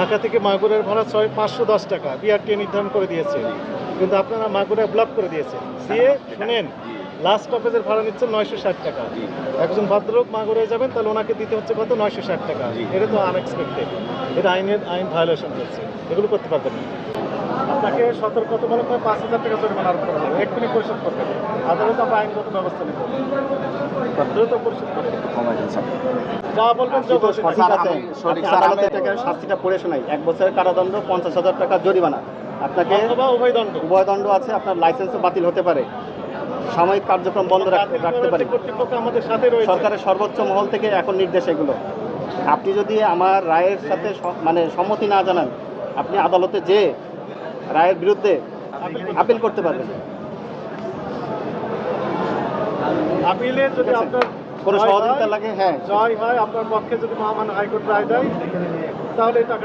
ঢাকা থেকে মাগুরার ভাড়া 510 টাকা বিআরটি নির্ধারণ করে দিয়েছে, কিন্তু আপনারা মাগুরায় ব্লক করে দিয়েছেন। দিয়ে শুনেন, লাস্ট স্টপেজের ভাড়া নিচ্ছেন 960 টাকা। একজন ভদ্রলোক মাগুরায় যাবেন, তাহলে ওনাকে দিতে হচ্ছে কত? 960 টাকা। এটা তো আনএক্সপেক্টেড, এটা আইন ভায়োলেশন করছে, এগুলো করতে পারবেন না। আপনাকে সতর্কতামূলক 5,000 টাকা জরিমানা আরোপ করা হবে, এক্ষুনি পরিশোধ করবেন। আদালত আমরা আইনগত ব্যবস্থা নেব, দ্রুত পরিশোধ করবেন। যা বলবেন আদালতের থেকে শাস্তিটা পড়ে শোনাই, 1 বছরের কারাদণ্ড, 50,000 টাকা জরিমানা। আপনাকে অথবা উভয় দণ্ড আছে, আপনার লাইসেন্সও বাতিল হতে পারে, সাময়িক কার্যক্রম বন্ধ রাখতে পারে। কর্তৃপক্ষ আমাদের সাথে রয়েছে, সরকারের সর্বোচ্চ মহল থেকে এখন নির্দেশ এগুলো। আপনি যদি আমার রায়ের সাথে সম্মতি না জানান, আপনি আদালতে যে রায়ের বিরুদ্ধে আপিল করতে পারবেন। আপিলে যদি আপনার কোনো সহযোগিতা লাগে, হ্যাঁ, জয় হয়, আপনার পক্ষে যদি মহামান্য হাইকোর্ট রায় দেয়, তাহলে টাকা